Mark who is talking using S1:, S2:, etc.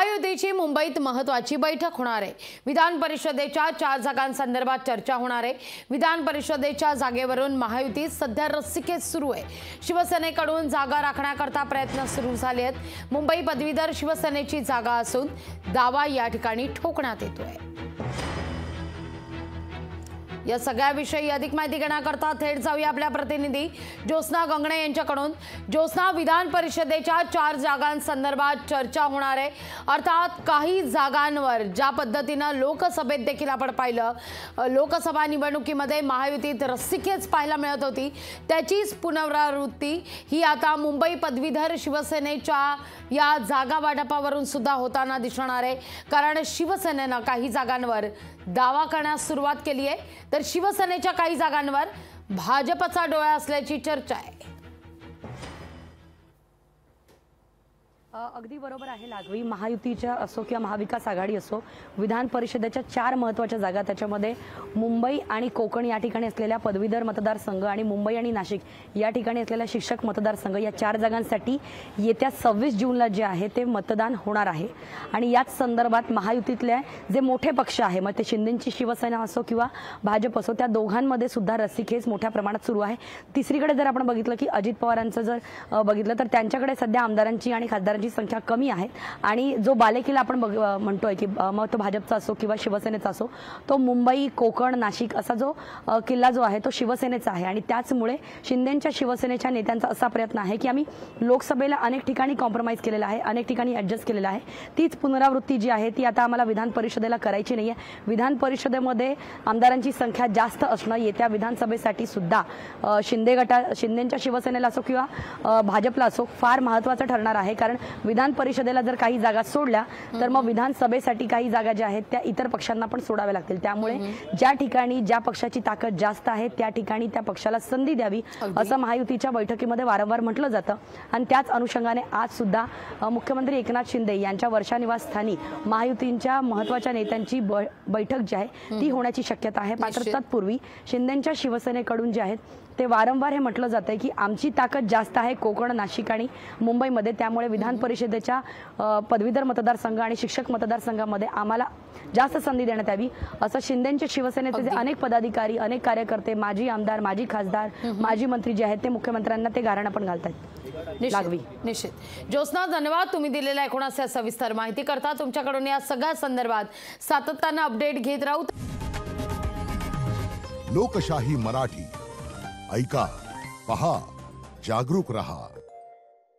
S1: महायुतीची मुंबईत महत्त्वाची बैठक होणार आहे। विधान परिषदेच्या 4 जागांसंदर्भात चर्चा होणार आहे। विधान परिषदेच्या जागेवरून महायुतीत सध्या रस्सीखेच सुरू आहे। शिवसेनेकडून जागा राखण्याकरता प्रयत्न सुरू झाले आहेत। मुंबई पदवीधर शिवसेनेची जागा असून दावा या ठिकाणी ठोकण्यात येतोय। या सगळ्याविषयी अधिक माहिती घेण्याकरता थेट जाऊया आपल्या प्रतिनिधी ज्योत्स्ना गंगणे यांच्याकडून। ज्योत्स्ना, विधान परिषदेच्या 4 जागांसंदर्भात चर्चा होणार आहे। अर्थात काही जागांवर ज्या पद्धतीने लोकसभेत देखील आपण पाहिलं, लोकसभा निवडणुकीमध्ये महायुतीत रस्सीखेच पाहायला मिळत होती, त्याचीच पुनरावृत्ती ही आता मुंबई पदवीधर शिवसेनेच्या या जागा वाटपावरून सुद्धा होताना दिसणार आहे। कारण शिवसेनेने काही जागांवर दावा करण्यास सुरुवात केली आहे, तर शिवसेनेच्या काही जागांवर भाजपचा डोळा असल्याची चर्चा आहे।
S2: अगदी बरोबर आहे लाघवी। महायुतीच्या असो किंवा महाविकास आघाडी असो, विधान परिषदेच्या 4 महत्त्वाच्या जागा, त्याच्यामध्ये मुंबई आणि कोकण या ठिकाणी असलेल्या पदवीधर मतदारसंघ आणि मुंबई आणि नाशिक या ठिकाणी असलेल्या शिक्षक मतदारसंघ, या 4 जागांसाठी येत्या 26 जूनला जे आहे ते मतदान होणार आहे। आणि याच संदर्भात महायुतीतले जे मोठे पक्ष आहे, मग ते शिंदेची शिवसेना असो किंवा भाजप असो, त्या दोघांमध्ये सुद्धा रस्सीखेच मोठ्या प्रमाणात सुरू आहे। तिसरीकडे जर आपण बघितलं की अजित पवारांचं जर बघितलं तर त्यांच्याकडे सध्या आमदारांची आणि खासदारांची संख्या कमी आहे आणि जो बालेकिल्ला आपण म्हणतोय की मग तो भाजपचा असो किंवा शिवसेनेचा असो, तो मुंबई, कोकण, नाशिक असा जो किल्ला जो आहे तो शिवसेनेचा आहे। आणि त्याचमुळे शिंदेच्या शिवसेनेच्या नेत्यांचा असा प्रयत्न आहे की आम्ही लोकसभेला अनेक ठिकाणी कॉम्प्रोमाइज केलेला आहे, अनेक ठिकाणी ॲडजस्ट केलेला आहे। तीच पुनरावृत्ती जी आहे ती आता आम्हाला विधान परिषदेला करायची नाहीये। विधान परिषदेमध्ये आमदारांची संख्या जास्त असणं येत्या विधानसभेसाठी सुद्धा शिंदेच्या शिवसेनेला असो किंवा भाजपला असो फार महत्त्वाचं ठरणार आहे। कारण विधान परिषदेला जर काही जागा सोडल्या तर मग विधानसभेसाठी काही जागा ज्या आहेत त्या इतर पक्षांना पण सोडाव्या लागतील। त्यामुळे ज्या ठिकाणी ज्या पक्षाची ताकद जास्त आहे त्या ठिकाणी त्या पक्षाला संधी द्यावी असं महायुतीच्या बैठकीमध्ये वारंवार म्हटलं जातं। आणि त्याच अनुषंगाने आज सुद्धा मुख्यमंत्री एकनाथ शिंदे यांच्या वर्षा निवासस्थानी महायुतीच्या महत्त्वाच्या नेत्यांची बैठक जी आहे ती होण्याची शक्यता आहे। मात्र तत्पूर्वी शिंदेच्या शिवसेनेकडून जे आहेत ते वारंवार हे म्हटलं जातंय की आमची ताकद जास्त आहे कोकण, नाशिक आणि मुंबईमध्ये, त्यामुळे विधान परिषदेच्या पदवीधर मतदारसंघ आणि शिक्षक मतदारसंघामध्ये आम्हाला जास्त संधी देण्यात यावी असं शिंदेचे शिवसेनेचे जे अनेक पदाधिकारी, अनेक कार्यकर्ते, माजी आमदार, माजी खासदार, माजी मंत्री जे आहेत ते मुख्यमंत्र्यांना ते गाऱ्हाणं पण घालतात। लाघवी,
S1: निश्चित। ज्योत्स्ना, धन्यवाद तुम्ही दिलेल्या एकूणच सविस्तर माहिती करता। तुमच्याकडून या सगळ्या संदर्भात सातत्याने अपडेट घेत राहू।
S3: लोकशाही मराठी ऐका, पहा, जागरूक रहा।